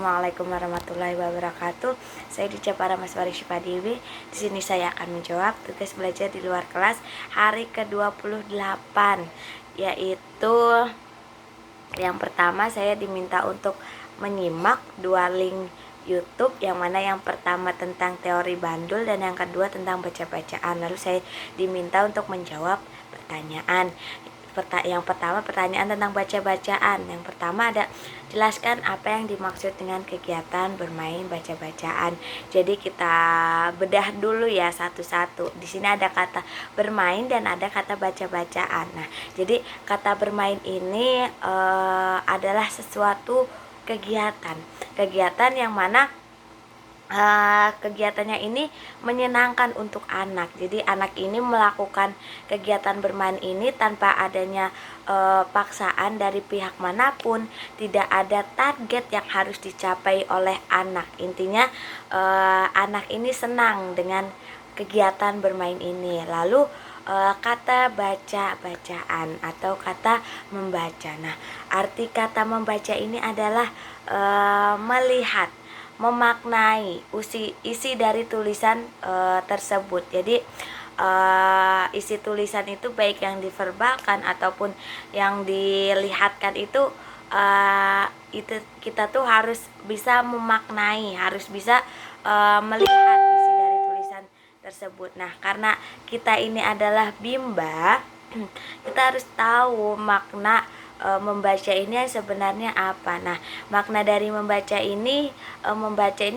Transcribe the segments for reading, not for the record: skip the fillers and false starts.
Assalamualaikum warahmatullahi wabarakatuh. Saya Dica Paramaswari Syifa Dewi. Di sini saya akan menjawab tugas belajar di luar kelas hari ke-28, yaitu yang pertama saya diminta untuk menyimak 2 link YouTube, yang mana yang pertama tentang teori bandul dan yang kedua tentang baca-bacaan. Lalu saya diminta untuk menjawab pertanyaan. Yang pertama pertanyaan tentang baca-bacaan. Yang pertama ada, jelaskan apa yang dimaksud dengan kegiatan bermain baca-bacaan. Jadi kita bedah dulu ya satu-satu. Di sini ada kata bermain dan ada kata baca-bacaan. Nah, jadi kata bermain ini adalah sesuatu kegiatan yang mana kegiatannya ini menyenangkan untuk anak. Jadi anak ini melakukan kegiatan bermain ini tanpa adanya paksaan dari pihak manapun. Tidak ada target yang harus dicapai oleh anak. Intinya anak ini senang dengan kegiatan bermain ini. Lalu kata baca-bacaan atau kata membaca. Nah, arti kata membaca ini adalah melihat, memaknai isi dari tulisan tersebut. Jadi isi tulisan itu baik yang diverbalkan ataupun yang dilihatkan itu kita tuh harus bisa memaknai, harus bisa melihat isi dari tulisan tersebut. Nah, karena kita ini adalah bimba, kita harus tahu makna membaca ini sebenarnya apa. Nah, makna dari membaca ini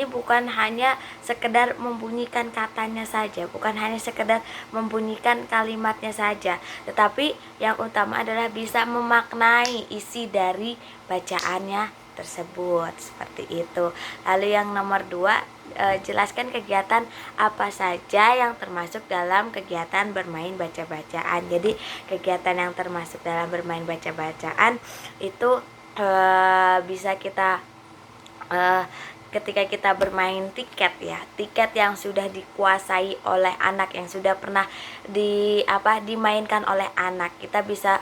bukan hanya sekedar membunyikan katanya saja, bukan hanya sekedar membunyikan kalimatnya saja, tetapi yang utama adalah bisa memaknai isi dari bacaannya tersebut, seperti itu. Lalu yang nomor 2, jelaskan kegiatan apa saja yang termasuk dalam kegiatan bermain baca-bacaan. Jadi kegiatan yang termasuk dalam bermain baca-bacaan itu bisa kita ketika kita bermain tiket ya, tiket yang sudah dikuasai oleh anak, yang sudah pernah dimainkan oleh anak, kita bisa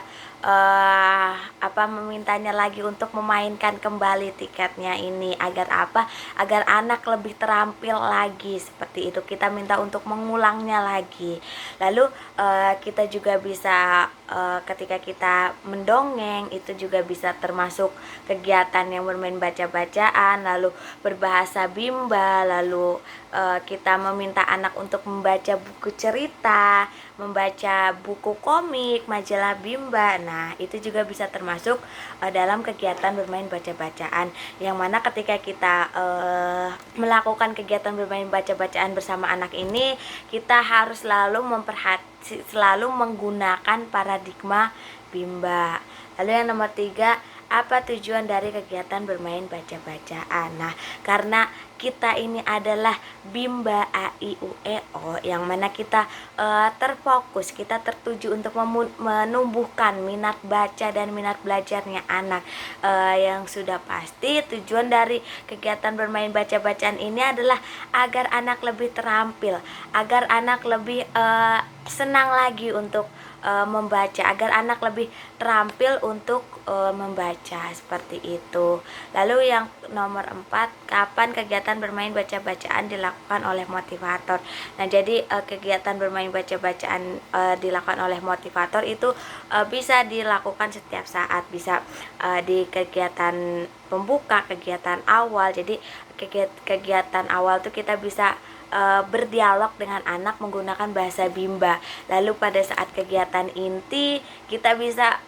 memintanya lagi untuk memainkan kembali tiketnya ini. Agar apa? Agar anak lebih terampil lagi, seperti itu. Kita minta untuk mengulangnya lagi. Lalu kita juga bisa ketika kita mendongeng, itu juga bisa termasuk kegiatan yang bermain baca-bacaan. Lalu berbahasa bimba, lalu kita meminta anak untuk membaca buku cerita, membaca buku komik, majalah bimba. Nah, itu juga bisa termasuk dalam kegiatan bermain baca-bacaan, yang mana ketika kita melakukan kegiatan bermain baca-bacaan bersama anak ini, kita harus selalu menggunakan paradigma bimba. Lalu yang nomor 3, apa tujuan dari kegiatan bermain baca-bacaan? Nah, karena kita ini adalah bimba A, I, U, E, O, yang mana kita terfokus, kita tertuju untuk menumbuhkan minat baca dan minat belajarnya anak. Yang sudah pasti tujuan dari kegiatan bermain baca-bacaan ini adalah agar anak lebih terampil, agar anak lebih senang lagi untuk membaca, agar anak lebih terampil untuk membaca, seperti itu. Lalu yang nomor 4, kapan kegiatan bermain baca-bacaan dilakukan oleh motivator? Nah, jadi kegiatan bermain baca-bacaan dilakukan oleh motivator itu bisa dilakukan setiap saat, bisa di kegiatan pembuka, kegiatan awal. Jadi kegiatan awal tuh kita bisa berdialog dengan anak menggunakan bahasa bimba. Lalu pada saat kegiatan inti kita bisa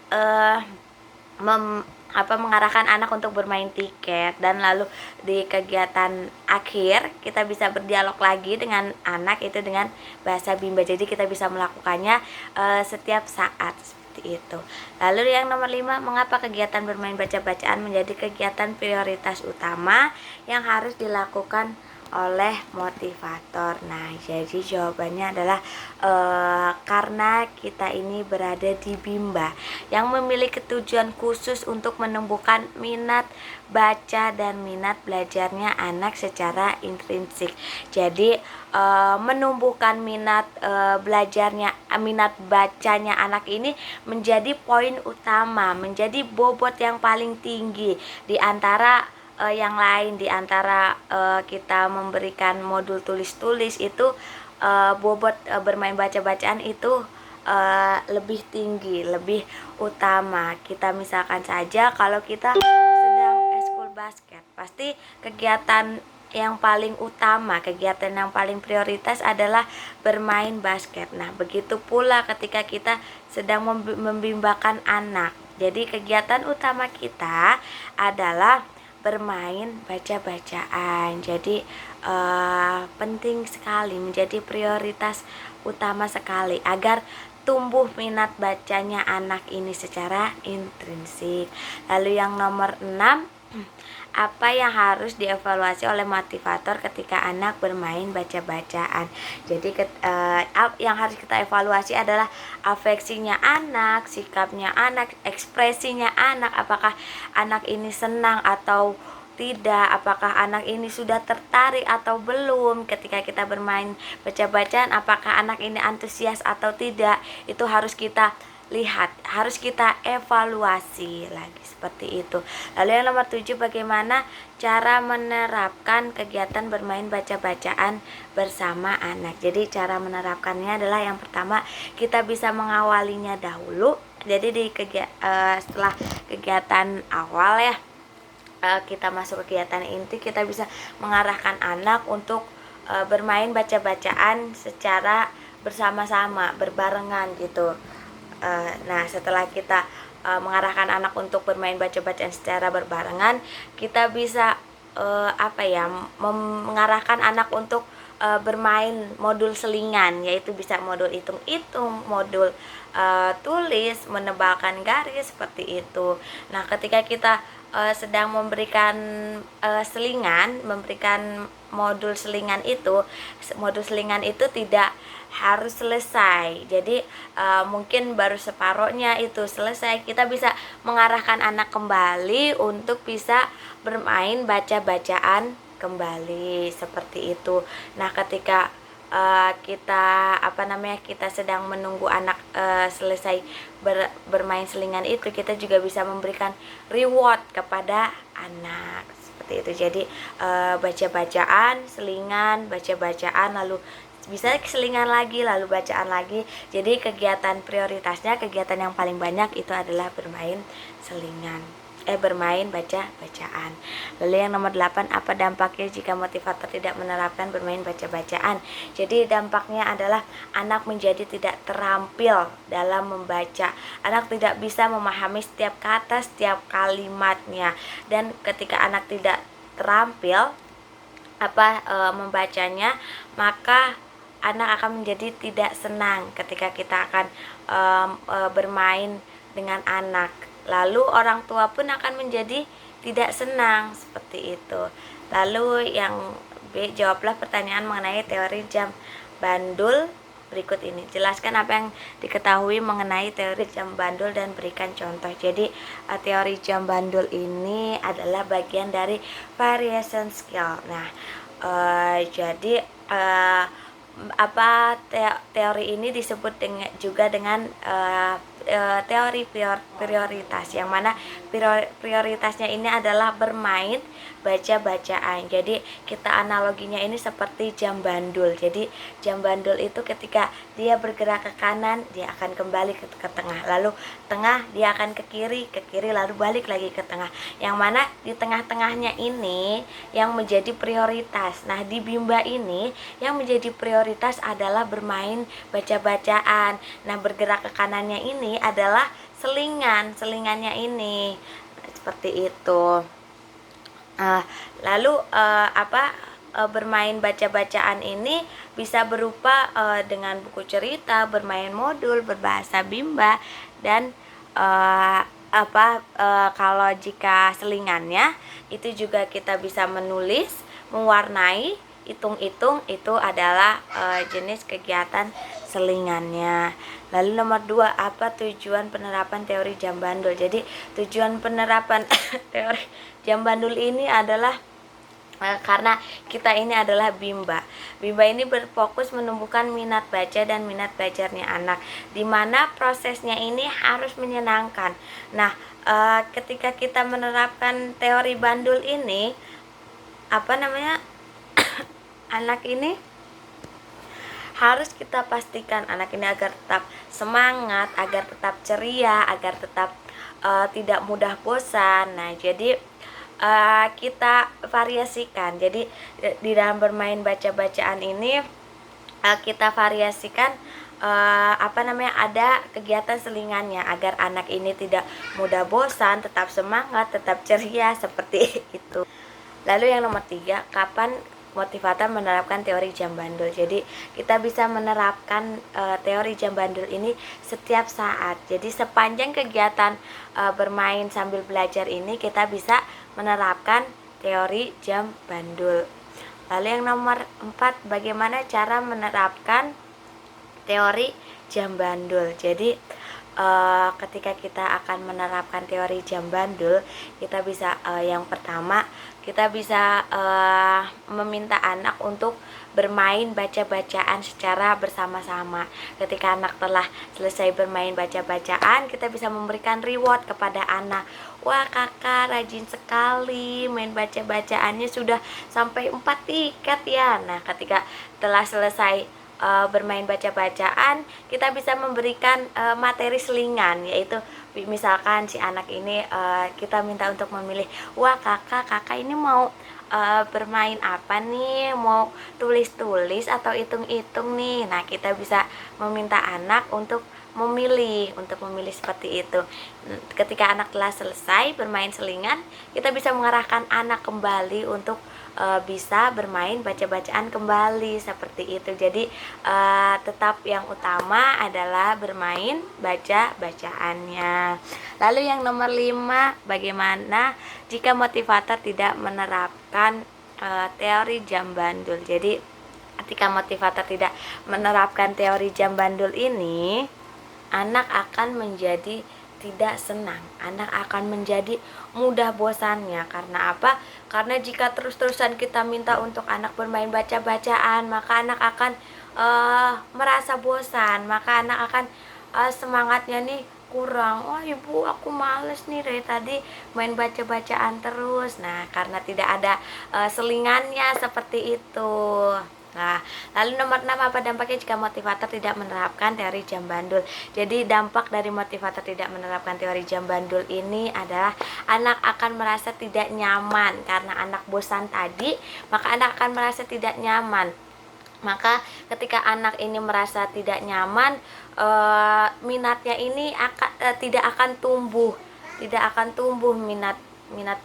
mengarahkan anak untuk bermain tiket, dan lalu di kegiatan akhir kita bisa berdialog lagi dengan anak itu dengan bahasa bimba. Jadi kita bisa melakukannya setiap saat, seperti itu. Lalu yang nomor 5, mengapa kegiatan bermain baca-bacaan menjadi kegiatan prioritas utama yang harus dilakukan oleh motivator? Nah, jadi jawabannya adalah karena kita ini berada di bimba yang memiliki tujuan khusus untuk menumbuhkan minat baca dan minat belajarnya anak secara intrinsik. Jadi menumbuhkan minat minat bacanya anak ini menjadi poin utama, menjadi bobot yang paling tinggi di antara yang lain. Di antara kita memberikan modul tulis-tulis itu bobot bermain baca-bacaan itu lebih tinggi, lebih utama. Kita misalkan saja kalau kita sedang eskul basket, pasti kegiatan yang paling utama, kegiatan yang paling prioritas adalah bermain basket. Nah, begitu pula ketika kita sedang membimbakan anak. Jadi kegiatan utama kita adalah bermain baca-bacaan. Jadi penting sekali, menjadi prioritas utama sekali agar tumbuh minat bacanya anak ini secara intrinsik. Lalu yang nomor 6, apa yang harus dievaluasi oleh motivator ketika anak bermain baca-bacaan. Jadi yang harus kita evaluasi adalah afeksinya anak, sikapnya anak, ekspresinya anak. Apakah anak ini senang atau tidak, apakah anak ini sudah tertarik atau belum ketika kita bermain baca-bacaan, apakah anak ini antusias atau tidak. Itu harus kita lihat, harus kita evaluasi lagi, seperti itu. Lalu yang nomor 7, bagaimana cara menerapkan kegiatan bermain baca-bacaan bersama anak. Jadi cara menerapkannya adalah yang pertama, kita bisa mengawalinya dahulu. Jadi setelah kegiatan awal ya, kita masuk kegiatan inti, kita bisa mengarahkan anak untuk bermain baca-bacaan secara bersama-sama, berbarengan gitu. Nah, setelah kita mengarahkan anak untuk bermain baca-bacaan secara berbarengan, kita bisa mengarahkan anak untuk bermain modul selingan, yaitu bisa modul hitung-hitung, modul tulis, menebalkan garis, seperti itu. Nah, ketika kita sedang memberikan selingan, memberikan modul selingan itu tidak harus selesai. Jadi mungkin baru separohnya itu selesai, kita bisa mengarahkan anak kembali untuk bisa bermain baca-bacaan kembali, seperti itu. Nah, ketika kita sedang menunggu anak selesai bermain selingan itu, kita juga bisa memberikan reward kepada anak, seperti itu. Jadi baca-bacaan, selingan, baca-bacaan, lalu bisa selingan lagi, lalu bacaan lagi. Jadi kegiatan prioritasnya, kegiatan yang paling banyak itu adalah bermain selingan, bermain baca-bacaan. Lalu yang nomor 8, apa dampaknya jika motivator tidak menerapkan bermain baca-bacaan? Jadi dampaknya adalah anak menjadi tidak terampil dalam membaca. Anak tidak bisa memahami setiap kata, setiap kalimatnya. Dan ketika anak tidak terampil membacanya, maka anak akan menjadi tidak senang ketika kita akan bermain dengan anak. Lalu orang tua pun akan menjadi tidak senang, seperti itu. Lalu yang B, jawablah pertanyaan mengenai teori jam bandul berikut ini. Jelaskan apa yang diketahui mengenai teori jam bandul dan berikan contoh. Jadi teori jam bandul ini adalah bagian dari variation skill. Nah, jadi teori ini disebut juga dengan teori prioritas, yang mana prioritasnya ini adalah bermain baca-bacaan. Jadi kita analoginya ini seperti jam bandul. Jadi jam bandul itu ketika dia bergerak ke kanan, dia akan kembali ke tengah, lalu tengah dia akan ke kiri, lalu balik lagi ke tengah. Yang mana di tengah-tengahnya ini yang menjadi prioritas. Nah, di Bimba ini yang menjadi prioritas adalah bermain baca-bacaan. Nah, bergerak ke kanannya ini adalah selingannya ini, seperti itu. Lalu bermain baca-bacaan ini bisa berupa dengan buku cerita, bermain modul, berbahasa Bimba, dan kalau jika selingannya itu juga kita bisa menulis, mewarnai, hitung-hitung, itu adalah jenis kegiatan selingannya. Lalu nomor 2, apa tujuan penerapan teori jam bandul? Jadi tujuan penerapan teori jam bandul ini adalah karena kita ini adalah Bimba. Bimba ini berfokus menumbuhkan minat baca dan minat belajarnya anak, di mana prosesnya ini harus menyenangkan. Nah, ketika kita menerapkan teori bandul ini, anak ini harus kita pastikan anak ini agar tetap semangat, agar tetap ceria, agar tetap tidak mudah bosan. Nah, jadi kita variasikan. Jadi di dalam bermain baca-bacaan ini kita variasikan ada kegiatan selingannya agar anak ini tidak mudah bosan, tetap semangat, tetap ceria seperti itu. Lalu yang nomor 3, kapan motivator menerapkan teori jam bandul. Jadi kita bisa menerapkan teori jam bandul ini setiap saat. Jadi sepanjang kegiatan bermain sambil belajar ini kita bisa menerapkan teori jam bandul. Lalu yang nomor 4, bagaimana cara menerapkan teori jam bandul. Jadi ketika kita akan menerapkan teori jam bandul, kita bisa yang pertama kita bisa meminta anak untuk bermain baca-bacaan secara bersama-sama. Ketika anak telah selesai bermain baca-bacaan, kita bisa memberikan reward kepada anak. Wah, kakak rajin sekali main baca-bacaannya, sudah sampai 4 tiket ya. Nah, ketika telah selesai bermain baca-bacaan, kita bisa memberikan materi selingan, yaitu misalkan si anak ini kita minta untuk memilih, wah kakak ini mau bermain apa nih, mau tulis-tulis atau hitung-hitung nih. Nah, kita bisa meminta anak untuk memilih seperti itu. Ketika anak telah selesai bermain selingan, kita bisa mengarahkan anak kembali untuk bisa bermain baca-bacaan kembali seperti itu. Jadi tetap yang utama adalah bermain baca-bacaannya. Lalu yang nomor 5, bagaimana jika motivator tidak menerapkan teori jam bandul. Jadi ketika motivator tidak menerapkan teori jam bandul ini, anak akan menjadi tidak senang, anak akan menjadi mudah bosannya. Karena apa? Karena jika terus-terusan kita minta untuk anak bermain baca-bacaan, maka anak akan merasa bosan, maka anak akan semangatnya nih kurang. Oh ibu, aku males nih dari tadi main baca-bacaan terus. Nah, karena tidak ada selingannya seperti itu. Nah, lalu nomor 6, apa dampaknya jika motivator tidak menerapkan teori jam bandul? Jadi dampak dari motivator tidak menerapkan teori jam bandul ini adalah anak akan merasa tidak nyaman. Karena anak bosan tadi, maka anak akan merasa tidak nyaman. Maka ketika anak ini merasa tidak nyaman, minatnya ini tidak akan tumbuh minat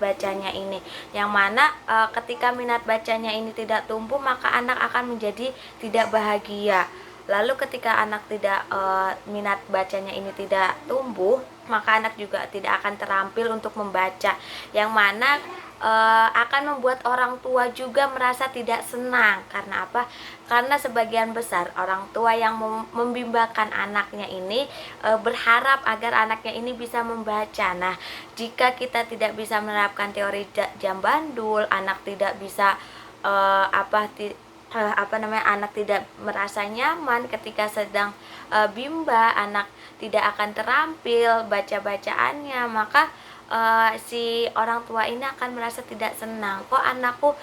bacanya ini, yang mana ketika minat bacanya ini tidak tumbuh, maka anak akan menjadi tidak bahagia. Lalu ketika anak minat bacanya ini tidak tumbuh, maka anak juga tidak akan terampil untuk membaca, yang mana akan membuat orang tua juga merasa tidak senang. Karena apa? Karena sebagian besar orang tua yang membimbakan anaknya ini berharap agar anaknya ini bisa membaca. Nah, jika kita tidak bisa menerapkan teori jam bandul, anak tidak bisa anak tidak merasa nyaman ketika sedang bimba, anak tidak akan terampil baca-bacaannya, maka si orang tua ini akan merasa tidak senang. Kok anakku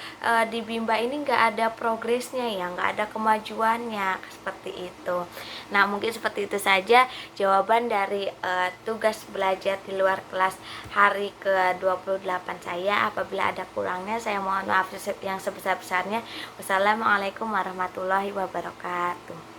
di bimba ini nggak ada progresnya ya, nggak ada kemajuannya, seperti itu. Nah, mungkin seperti itu saja jawaban dari tugas belajar di luar kelas hari ke-28 saya. Apabila ada kurangnya, saya mohon maaf yang sebesar-besarnya. Wassalamualaikum warahmatullahi wabarakatuh.